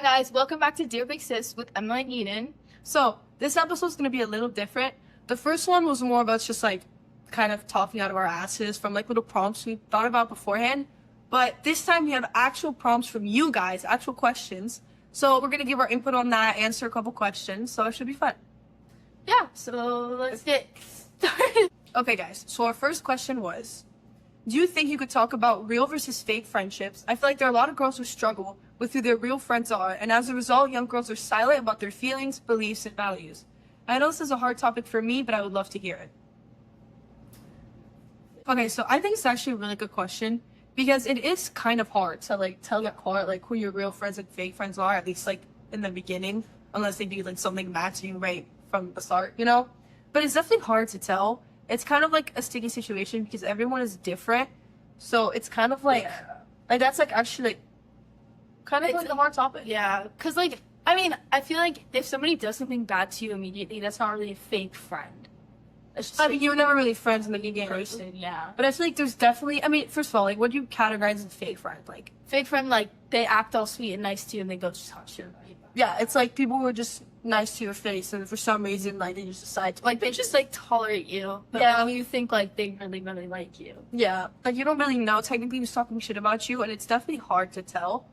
guys, welcome back to Dear Big Sis with Emma and Eden. So this episode's gonna be a little different. The first one was more about just like kind of talking out of our asses from like little prompts we thought about beforehand. But this time we have actual prompts from you guys, actual questions. So we're gonna give our input on that, answer a couple questions. So it should be fun. Yeah, so let's get started. Okay guys, so our first question was, do you think you could talk about real versus fake friendships? I feel like there are a lot of girls who struggle with who their real friends are, and as a result, young girls are silent about their feelings, beliefs, and values. I know this is a hard topic for me, but I would love to hear it. Okay, so I think it's actually a really good question, because it is kind of hard to like tell apart like who your real friends and fake friends are, at least like in the beginning, unless they do like something bad to you right from the start, you know? But it's definitely hard to tell. It's kind of like a sticky situation because everyone is different. So it's kind of like that's like actually like kind of like a hard topic. Yeah, because like, I mean, I feel like if somebody does something bad to you immediately, that's not really a fake friend. It's just I mean, you were never really friends in the beginning. person, yeah. But I feel like there's definitely, I mean, first of all, like, what do you categorize as fake friend? Like, Fake friend, like, they act all sweet and nice to you and they go just talk shit about you. yeah, it's like people who are just nice to your face and for some reason, like, they just decide to. Like, they just, like, tolerate you. But Yeah. you think, like, they really, really like you. Yeah, like, you don't really know. Technically, he's talking shit about you, and it's definitely hard to tell.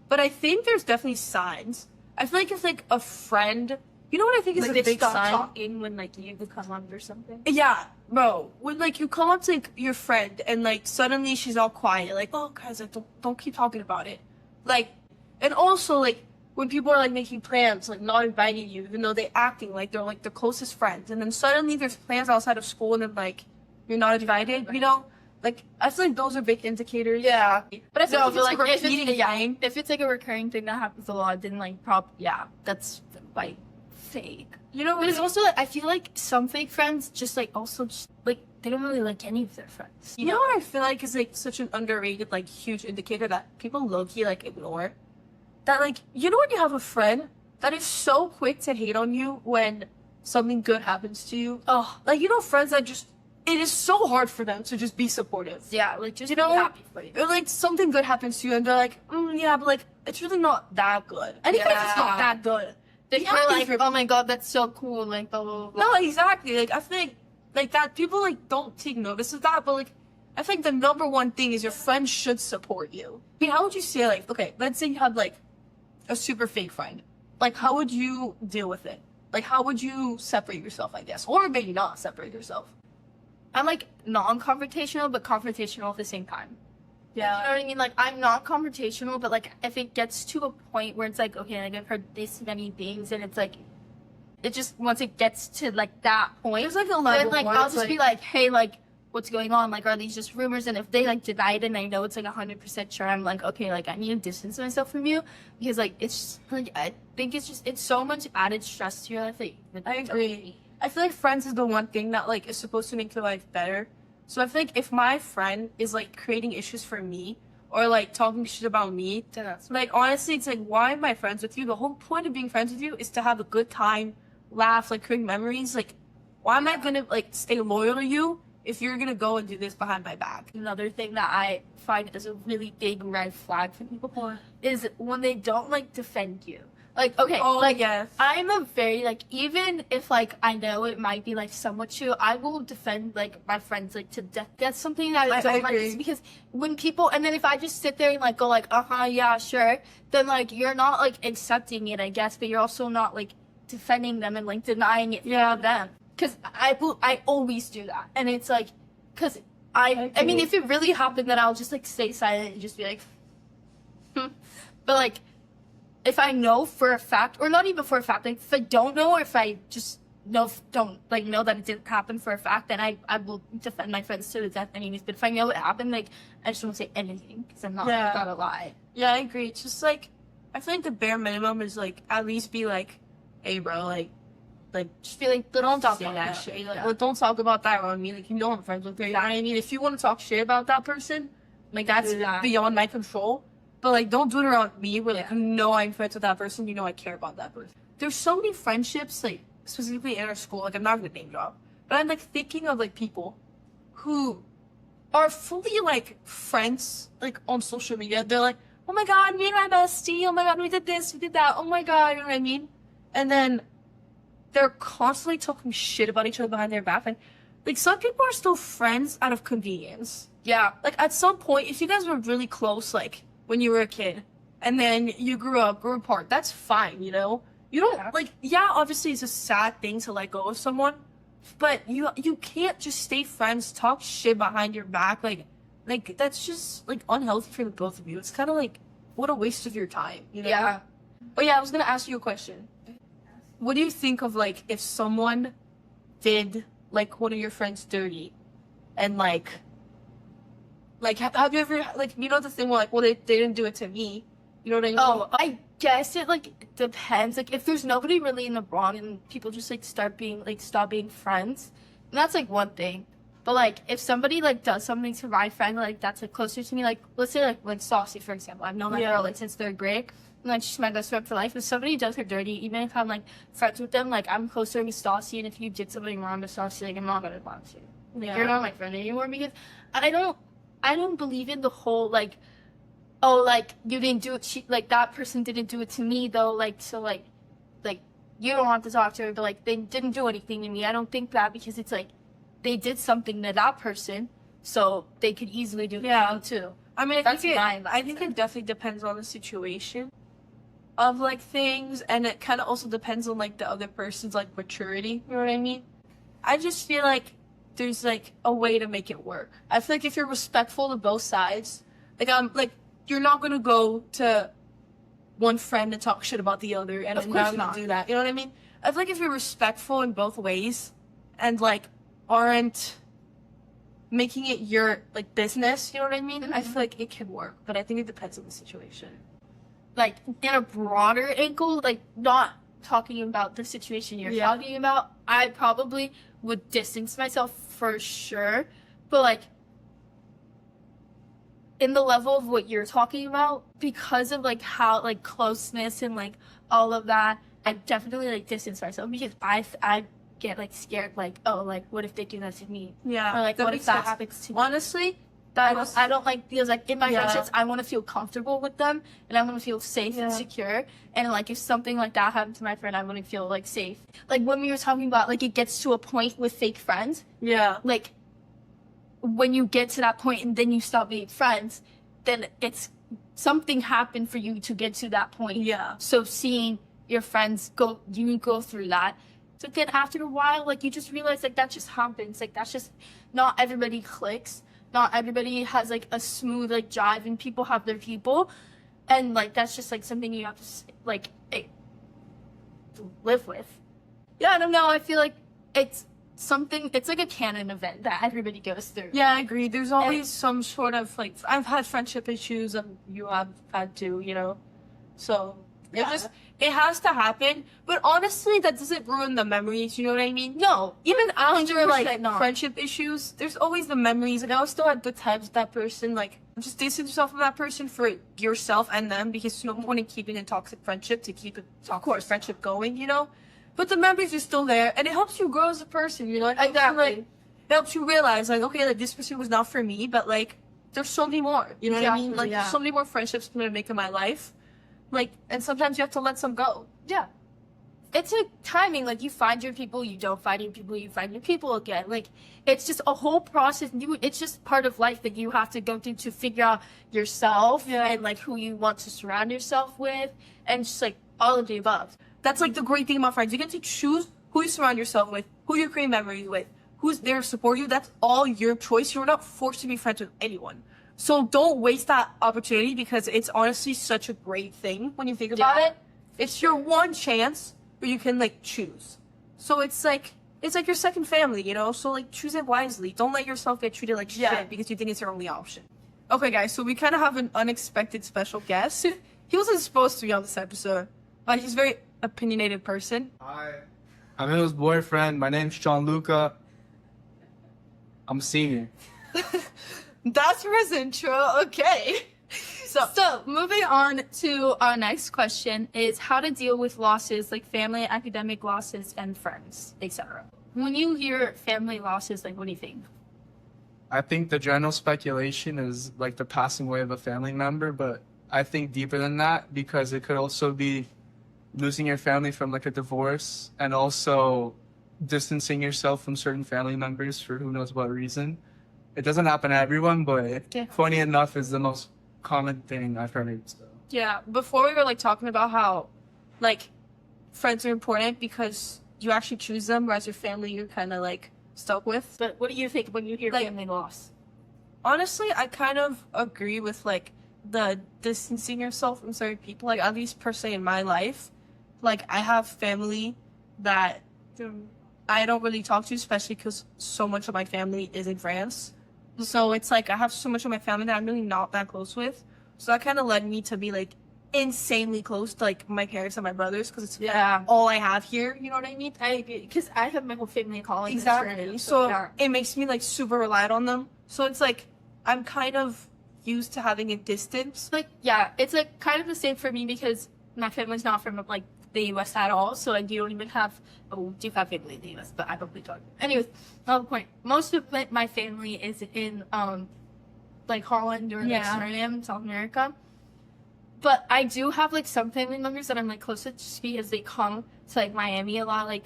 But I think there's definitely signs. I feel like it's like a friend. You know what I think is Like, a they big stop sign? talking when, like, you become on or something. Yeah, bro. When like you come up to like your friend and like suddenly she's all quiet, like, oh guys, like don't keep talking about it. Like, and also like when people are like making plans, like not inviting you, even though they're acting like they're like the closest friends, and then suddenly there's plans outside of school and then like you're not invited, you know? Like I feel like those are big indicators. Yeah. But I feel No, like, but like, if it's a thing, if it's like a recurring thing that happens a lot, then like, that's like fake. you know, But it's also like, I feel like some fake friends just like also just like they don't really like any of their friends. you know what I feel like is like such an underrated, like huge indicator that people low-key like ignore? That like, you know when you have a friend that is so quick to hate on you when something good happens to you? Oh, Like, you know, friends that just, it is so hard for them to just be supportive. yeah, like just You know, be happy for you. or like something good happens to you and they're like, yeah, but like, it's really not that good. And even if it's not Yeah. that good. They're be happy like, for- oh my god, that's so cool, like blah blah blah. No, exactly. Like, I feel like that, people like don't take notice of that, but like, I think the number one thing is your friends should support you. I mean, how would you say, like, okay, let's say you had like a super fake friend. Like, how would you deal with it? Like, how would you separate yourself, I guess? Or maybe not separate yourself. I'm like non-confrontational, but confrontational at the same time. Yeah. You know what I mean? Like, I'm not confrontational, but like, if it gets to a point where it's like, okay, like I've heard this many things, and it's like, it just once it gets to like that point, There's like a level then like where I'll it's just be like, hey, like, what's going on? Like, are these just rumors? And if they like deny it, and I know it's like 100% sure, I'm like, okay, like I need to distance myself from you because like it's just, like I think it's so much added stress to your life. Like, I agree. I feel like friends is the one thing that like is supposed to make your life better. So I feel like if my friend is like creating issues for me or like talking shit about me, then that's like honestly, it's like, why am I friends with you? The whole point of being friends with you is to have a good time, laugh, like create memories. Like, why am I gonna like stay loyal to you if you're gonna go and do this behind my back? another thing that I find is a really big red flag for people is when they don't like defend you. Like, okay, Oh, like yes. I'm a very like, even if like I know it might be like somewhat true, I will defend like my friends like to death. That's something that I don't like, agree. is because when people, and then if I just sit there and like go like yeah, sure, then like you're not like accepting it, I guess, but you're also not like defending them and like denying it for them. Because I always do that, and it's like, because I mean, if it really happened, then I'll just like stay silent and just be like, but like, if I know for a fact, or not even for a fact, like if I don't know, or if I just don't like know that it didn't happen for a fact, then I will defend my friends to the death anyways. But if I know it happened, like I just won't say anything because I'm not gonna lie. Yeah, I agree. It's just like, I feel like the bare minimum is like at least be like, hey bro, like Just be like, don't talk say about that that shit. Yeah. Like, don't talk about that around me. Like, you know I'm friends with her. You know what I mean? If you want to talk shit about that person, like that's Yeah. beyond my control. But like, don't do it around me. Where like, Yeah. you know I'm friends with that person. You know I care about that person. There's so many friendships, like specifically in our school. Like, I'm not gonna name drop, but I'm like thinking of like people who are fully like friends, like on social media. They're like oh my god, me and my bestie, oh my god, we did this, we did that, oh my god, you know what I mean? And then they're constantly talking shit about each other behind their back. And like some people are still friends out of convenience. Yeah. Like at some point, if you guys were really close, like when you were a kid, and then you grew apart, that's fine, you know? You don't obviously it's a sad thing to let go of someone, but you can't just stay friends, talk shit behind your back, like that's just like unhealthy for the both of you. It's kind of like what a waste of your time, you know? Yeah. But yeah, I was gonna ask you a question. What do you think of like if someone did like one of your friends dirty, and like have you ever like you know the thing where like well they didn't do it to me, you know what I mean? Oh, I guess it like depends. Like if there's nobody really in the wrong and people just like stop being friends, and that's like one thing. But like if somebody like does something to my friend like that's like closer to me, like let's say like Saucy for example, I've known that girl like since 3rd grade. And like she's my best friend for life. If somebody does her dirty, even if I'm like friends with them, like I'm closer with Saucy, and if you did something wrong to Saucy, like I'm not gonna box you. Like you're not my friend anymore because I don't believe in the whole like, oh like you didn't do it. Like that person didn't do it to me though. Like so like you don't want to talk to her, but like they didn't do anything to me. I don't think that because it's like they did something to that person, so they could easily do it to you too. I mean, I think it definitely depends on the situation of like things, and it kind of also depends on like the other person's like maturity, you know what I mean? I just feel like there's like a way to make it work. I feel like if you're respectful to both sides, like you're not gonna go to one friend and talk shit about the other and not do that, you know what I mean? I feel like if you're respectful in both ways and like aren't making it your like business, you know what I mean? I feel like it can work, but I think it depends on the situation. Like in a broader angle, like not talking about the situation you're talking about, I probably would distance myself for sure. But like in the level of what you're talking about, because of like how like closeness and like all of that, I definitely like distance myself because I get like scared, like oh like what if they do that to me? Yeah. Or like what if that happens to me? Honestly, I don't like because like in my friendships I want to feel comfortable with them and I want to feel safe and secure, and like if something like that happened to my friend I want to feel like safe. Like when we were talking about like it gets to a point with fake friends, like when you get to that point and then you stop being friends, then it's something happened for you to get to that point. So seeing your friends go through that, so then after a while like you just realize like that just happens, like that's just not everybody clicks. Not everybody has like a smooth like jive, and people have their people, and like that's just like something you have to like live with. Yeah, I don't know. I feel like it's like a canon event that everybody goes through. Yeah, I agree. There's always some sort of like I've had friendship issues, and you have had too, you know. So it has to happen, but honestly, that doesn't ruin the memories. You know what I mean? No, even after like not. friendship issues, there's always the memories. Like I was still had good times with that person. Like just distance yourself from that person for yourself and them, because there's no point in keeping a toxic friendship to keep a toxic friendship going. You know, but the memories are still there, and it helps you grow as a person. You know, it helps you realize like okay, like this person was not for me, but like there's so many more. You know what I mean? Like there's so many more friendships I'm gonna make in my life. Like, and sometimes you have to let some go. Yeah. It's a timing. Like, you find your people, you don't find your people, you find your people again. Like, it's just a whole process. It's just part of life that you have to go through to figure out yourself and, like, who you want to surround yourself with, and just, like, all of the above. That's, like, the great thing about friends. You get to choose who you surround yourself with, who you create memories with, who's there to support you. That's all your choice. You're not forced to be friends with anyone. So don't waste that opportunity, because it's honestly such a great thing when you think about it. It's your one chance where you can like choose. So it's like your second family, you know? So like choose it wisely. Don't let yourself get treated like shit because you think it's your only option. Okay guys, so we kind of have an unexpected special guest. He wasn't supposed to be on this episode, but he's a very opinionated person. Hi, I'm his boyfriend. My name's Gianluca. I'm a senior. That's for his intro. Okay. So moving on to our next question is how to deal with losses like family, academic losses, and friends, etc. When you hear family losses, like what do you think? I think the general speculation is like the passing away of a family member, but I think deeper than that, because it could also be losing your family from like a divorce, and also distancing yourself from certain family members for who knows what reason. It doesn't happen to everyone, but Yeah. funny enough is the most common thing I've heard. So. Yeah, before we were like talking about how like friends are important because you actually choose them, whereas your family you're kind of like stuck with. But what do you think when you hear Like- family loss? Honestly, I kind of agree with like the distancing yourself from certain people. Like at least per se in my life, like I have family that I don't really talk to, especially because so much of my family is in France. So it's like I have so much of my family that I'm really not that close with. So that kind of led me to be like insanely close to like my parents and my brothers because it's Yeah. all I have here. You know what I mean? I agree, because I have my whole family in college. Exactly. So it makes me like super reliant on them. So it's like I'm kind of used to having a distance. like, yeah, it's like kind of the same for me because my family's not from like the US at all, so like you don't even have, oh, we do have family in the US, but I don't really talk. Anyways, another point. Most of my family is in like Holland or like Yeah. Suriname, South America. But I do have like some family members that I'm like close with just because they come to like Miami a lot. Like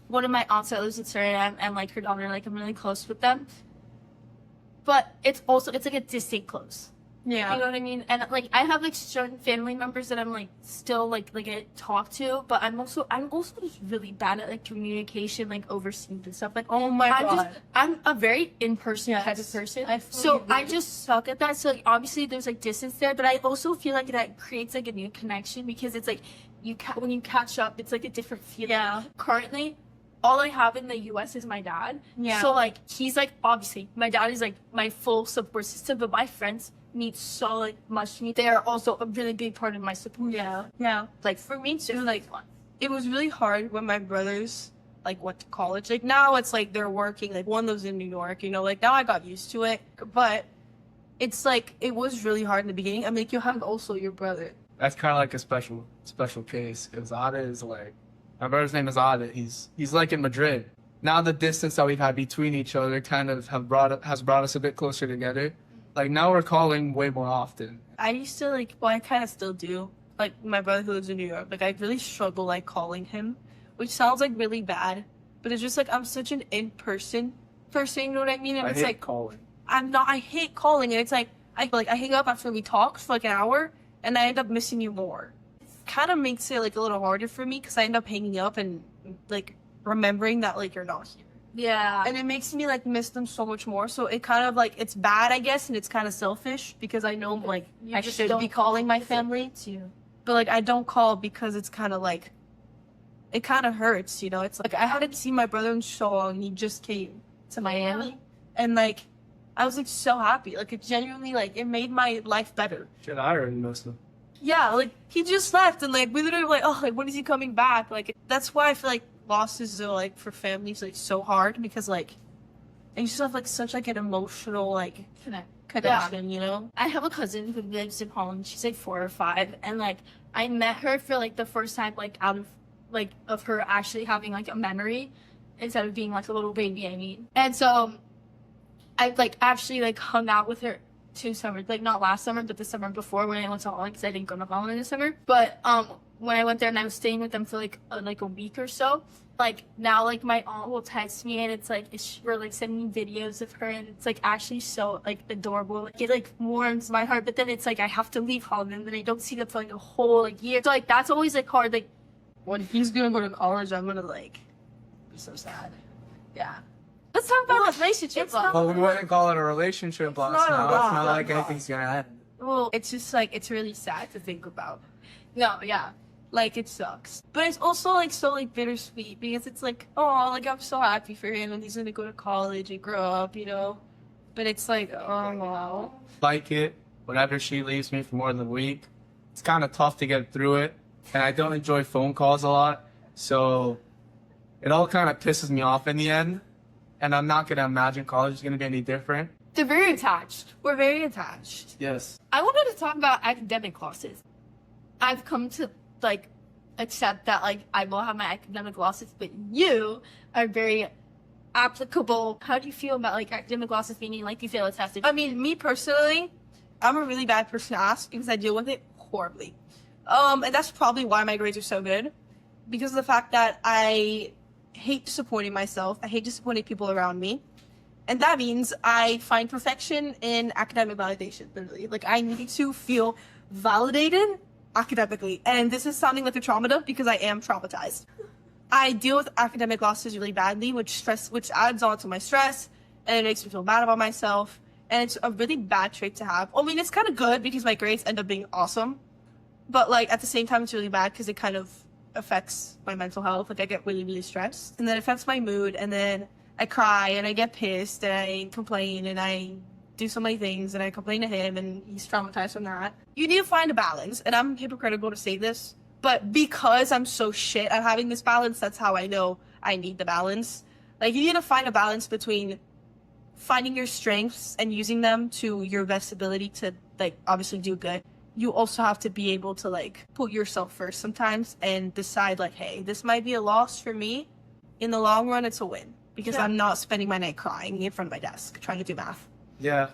one of my aunts that lives in Suriname and like her daughter, like I'm really close with them. But it's like a distant close. You know what I mean? And like I have like certain family members that I'm like still like I talk to, but I'm also just really bad at like communication, like overseas and stuff. Like Oh my god. I'm a very in-person type of Yes. person. I So fully I agree. just suck at that. So like obviously there's like distance there, but I also feel like that creates like a new connection because it's like when you catch up, it's like a different feeling. Yeah. Currently, all I have in the US is my dad. Yeah. So like he's like obviously my dad is like my full support system, but my friends mean so like much to me. They are also a really big part of my support. Yeah. Like for me too, like it was really hard when my brothers like went to college. Like now it's like they're working, like one lives in New York, you know, like now I got used to it. But it's like it was really hard in the beginning. I mean like you have also your brother. That's kind of like a special case, because Ada is like, my brother's name is Ada. He's like in Madrid. Now the distance that we've had between each other kind of has brought us a bit closer together. Like now we're calling way more often. I used to like, well, I kind of still do. Like my brother who lives in New York, like I really struggle like calling him, which sounds like really bad, but it's just like I'm such an in-person person. You know what I mean? And I it's hate like calling. I'm not. I hate calling, and it's like I hang up after we talk for like an hour, and I end up missing you more. It kind of makes it like a little harder for me because I end up hanging up and like remembering that like you're not here. Yeah. And it makes me like miss them so much more. So it kind of like it's bad, I guess, and it's kind of selfish because I know like You I just should don't be calling my call family, too. but like I don't call because it's kind of like it kind of hurts, you know. It's like I hadn't seen my brother in so long, and he just came to Miami, and like I was like so happy. Like it genuinely like it made my life better. Shit, I already miss them. Yeah, like he just left, and like we literally were like, oh, like when is he coming back? Like that's why I feel like losses are like for families like so hard because like you just have like such like an emotional like connection, you know? I have a cousin who lives in Holland. She's like 4 or 5, and like I met her for like the first time like out of like of her actually having like a memory instead of being like a little baby. I mean, and so I like actually like hung out with her 2 summers, like not last summer, but the summer before when I went to Holland because I didn't go to Holland in the summer. But when I went there and I was staying with them for like a week or so. Like now, like my aunt will text me and it's like we're like sending me videos of her and it's like actually so like adorable. Like it like warms my heart. But then it's like I have to leave Holland and then I don't see them for like a whole like year. So like that's always like hard. Like When he's gonna go to college, I'm gonna like be so sad. Yeah. let's talk about relationships. it's not- Well, we wouldn't call it a relationship loss not a now. loss. It's not like anything's gonna end. Well, it's just like it's really sad to think about. No, yeah. Like it sucks, but it's also like so like bittersweet because it's like oh like I'm so happy for him and he's gonna go to college and grow up, you know. But it's like oh wow. Like it, whenever she leaves me for more than a week, it's kind of tough to get through it. And I don't enjoy phone calls a lot, so it all kind of pisses me off in the end. And I'm not gonna imagine college is gonna be any different. They're very attached. We're very attached. Yes. I wanted to talk about academic losses. I've come to like accept that like I will have my academic losses, but you are very applicable. How do you feel about like academic losses, meaning like you feel it's tested? I mean, me personally, I'm a really bad person to ask because I deal with it horribly. And that's probably why my grades are so good. Because of the fact that I hate disappointing myself. I hate disappointing people around me. And that means I find perfection in academic validation, literally. Like, I need to feel validated academically. And this is sounding like a trauma dump because I am traumatized. I deal with academic losses really badly, which adds on to my stress, and it makes me feel bad about myself. And it's a really bad trait to have. I mean, it's kind of good because my grades end up being awesome. But, like, at the same time, it's really bad because it kind of affects my mental health. Like, I get really, really stressed. And then it affects my mood. And then I cry and I get pissed and I complain and I do so many things and I complain to him and he's traumatized from that. You need to find a balance. And I'm hypocritical to say this, but because I'm so shit at having this balance, that's how I know I need the balance. Like, you need to find a balance between finding your strengths and using them to your best ability to, like, obviously do good. You also have to be able to, like, put yourself first sometimes and decide, like, hey, this might be a loss for me. In the long run, it's a win because I'm not spending my night crying in front of my desk trying to do math. Yeah.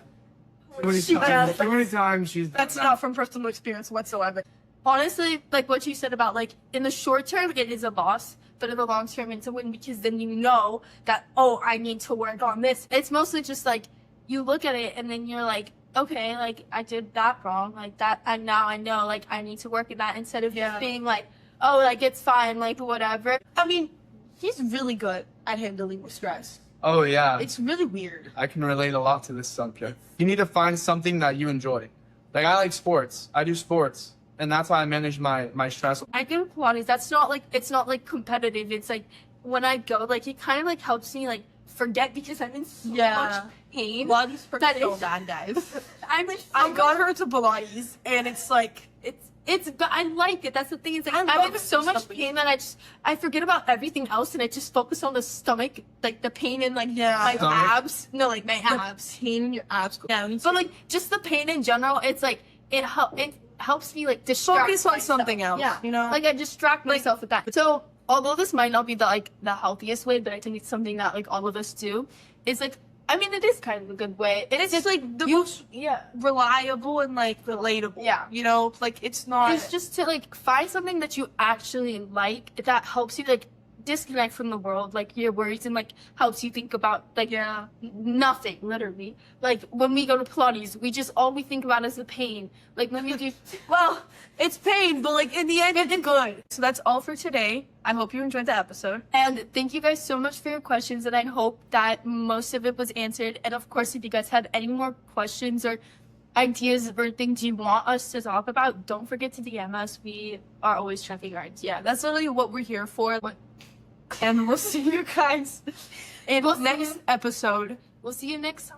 Too many times she's. That's not from personal experience whatsoever. Honestly, like what you said about, like, in the short term, it is a loss, but in the long term, it's a win because then you know that, oh, I need to work on this. It's mostly just, like, you look at it and then you're like, okay, like, I did that wrong, like, that, and now I know, like, I need to work at that instead of just being like, oh, like, it's fine, like, whatever. I mean, he's really good at handling with stress. Oh, yeah. It's really weird. I can relate a lot to this subject. You need to find something that you enjoy. Like, I like sports. I do sports. And that's why I manage my stress. I do Pilates. That's not, like, it's not, like, competitive. It's, like, when I go, like, it kind of, like, helps me, like, forget because I'm in so much pain. Pilates for that so is- bad, guys. I'm in so I got her to Pilates, and it's like, but I like it. That's the thing. Is like, I I'm love in it so for much some pain that I forget about everything else and I just focus on the stomach, like the pain in, like, my Stomach? abs. No, like my abs. pain in your abs. Yeah, But, like, just the pain in general, it's like it helps me, like, distract focus on myself. something else. Yeah, you know. like, I distract myself with that. So although this might not be the healthiest way, but I think it's something that, like, all of us do. It's like, I mean, it is kind of a good way. it's just like the most reliable and, like, relatable. Yeah. You know, like, it's not. It's just to, like, find something that you actually like that helps you, like, disconnect from the world, like, your worries, and, like, helps you think about, like, nothing, literally. Like, when we go to Pilates, all we think about is the pain. Like, when we do, Well, it's pain, but, like, in the end, it's good. So that's all for today. I hope you enjoyed the episode. and thank you guys so much for your questions, and I hope that most of it was answered. And of course, if you guys have any more questions or ideas or things you want us to talk about, don't forget to DM us. We are always checking our ideas. Yeah, that's literally what we're here for. And we'll see you guys in We'll see next you. episode. We'll see you next time.